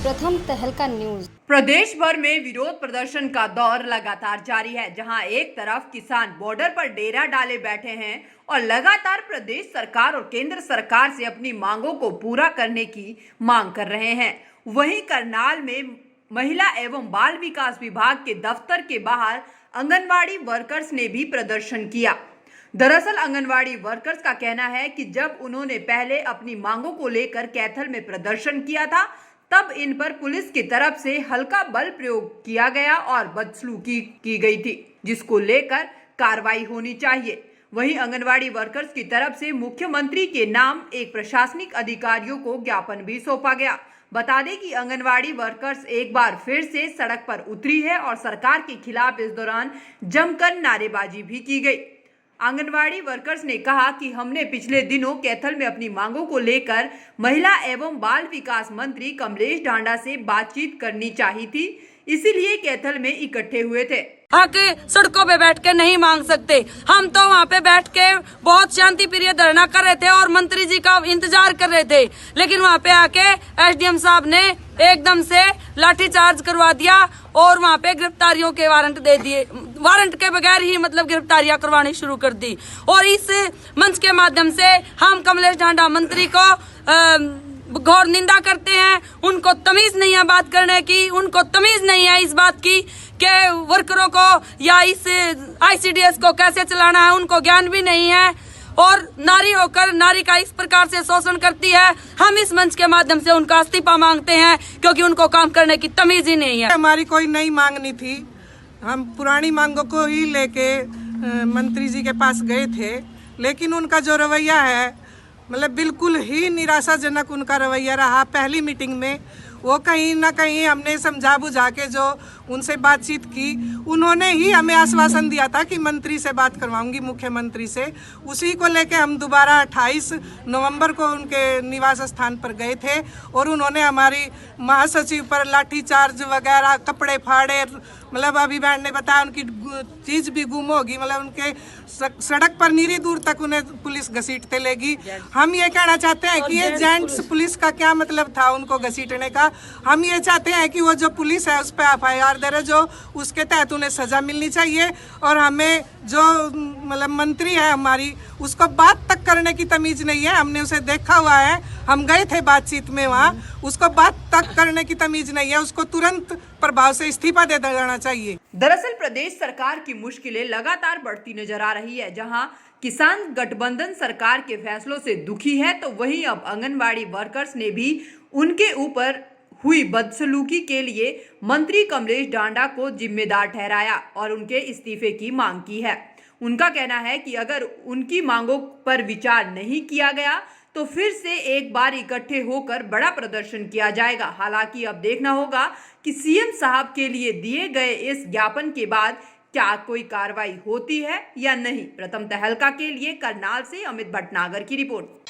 प्रथम तहलका न्यूज। प्रदेश भर में विरोध प्रदर्शन का दौर लगातार जारी है, जहां एक तरफ किसान बॉर्डर पर डेरा डाले बैठे हैं और लगातार प्रदेश सरकार और केंद्र सरकार से अपनी मांगों को पूरा करने की मांग कर रहे हैं। वहीं करनाल में महिला एवं बाल विकास विभाग के दफ्तर के बाहर आंगनवाड़ी वर्कर्स ने भी प्रदर्शन किया। दरअसल आंगनवाड़ी वर्कर्स का कहना है कि जब उन्होंने पहले अपनी मांगों को लेकर कैथल में प्रदर्शन किया था, तब इन पर पुलिस की तरफ से हल्का बल प्रयोग किया गया और बदसलूकी की गई थी, जिसको लेकर कार्रवाई होनी चाहिए। वहीं आंगनवाड़ी वर्कर्स की तरफ से मुख्यमंत्री के नाम एक प्रशासनिक अधिकारियों को ज्ञापन भी सौंपा गया। बता दें कि आंगनवाड़ी वर्कर्स एक बार फिर से सड़क पर उतरी है और सरकार के खिलाफ इस दौरान जमकर नारेबाजी भी की गई। आंगनवाड़ी वर्कर्स ने कहा कि हमने पिछले दिनों कैथल में अपनी मांगों को लेकर महिला एवं बाल विकास मंत्री कमलेश ढांडा से बातचीत करनी चाहिए थी, इसीलिए कैथल में इकट्ठे हुए थे। आके सड़कों पे बैठ के नहीं मांग सकते। हम तो वहाँ पे बैठ के बहुत शांति प्रिय धरना कर रहे थे और मंत्री जी का इंतजार कर रहे थे, लेकिन वहाँ पे आके एसडीएम साहब ने एकदम से लाठीचार्ज करवा दिया और वहाँ पे गिरफ्तारियों के वारंट दे दिए। वारंट के बगैर ही मतलब गिरफ्तारियां करवानी शुरू कर दी। और इस मंच के माध्यम से हम कमलेश ढांडा मंत्री को घोर निंदा करते हैं। उनको तमीज नहीं है बात करने की, उनको तमीज नहीं है इस बात की कि वर्करों को या इस आईसीडीएस को कैसे चलाना है, उनको ज्ञान भी नहीं है और नारी होकर नारी का इस प्रकार से शोषण करती है। हम इस मंच के माध्यम से उनका इस्तीफा मांगते हैं, क्योंकि उनको काम करने की तमीज ही नहीं है। हमारी कोई नई मांग नहीं थी, हम पुरानी मांगों को ही लेके मंत्री जी के पास गए थे, लेकिन उनका जो रवैया है मतलब बिल्कुल ही निराशाजनक उनका रवैया रहा। पहली मीटिंग में वो कहीं ना कहीं हमने समझा बुझा के जो उनसे बातचीत की, उन्होंने ही हमें आश्वासन दिया था कि मंत्री से बात करवाऊंगी, मुख्यमंत्री से। उसी को लेके हम दोबारा 28 नवंबर को उनके निवास स्थान पर गए थे और उन्होंने हमारी महासचिव पर लाठीचार्ज वगैरह, कपड़े फाड़े, मतलब अभी बहन ने बताया उनकी चीज भी गुम होगी, मतलब उनके सड़क पर नीरी दूर तक उन्हें पुलिस घसीटते लेगी। हम ये कहना चाहते हैं कि ये जेंट्स पुलिस का क्या मतलब था उनको घसीटने का। हम ये चाहते हैं कि वो जो पुलिस है उस पर एफआईआर दे रहे, जो उसके तहत उन्हें सजा मिलनी चाहिए। और हमें जो मतलब मंत्री है हमारी, उसको बात तक करने की तमीज नहीं है। हमने उसे देखा हुआ है, हम गए थे बातचीत में वहाँ, उसको बात तक करने की तमीज नहीं है। उसको तुरंत प्रभाव से इस्तीफा दे देना चाहिए। दरअसल प्रदेश सरकार की मुश्किलें लगातार बढ़ती नजर आ रही है। जहां किसान गठबंधन सरकार के फैसलों से दुखी है, तो वहीं अब आंगनवाड़ी वर्कर्स ने भी उनके ऊपर हुई बदसलूकी के लिए मंत्री कमलेश ढांडा को जिम्मेदार ठहराया और उनके इस्तीफे की मांग की है। उनका कहना है कि अगर उनकी मांगों पर विचार नहीं किया गया तो फिर से एक बार इकट्ठे होकर बड़ा प्रदर्शन किया जाएगा। हालांकि अब देखना होगा कि सीएम साहब के लिए दिए गए इस ज्ञापन के बाद क्या कोई कार्रवाई होती है या नहीं। प्रथम तहलका के लिए करनाल से अमित भटनागर की रिपोर्ट।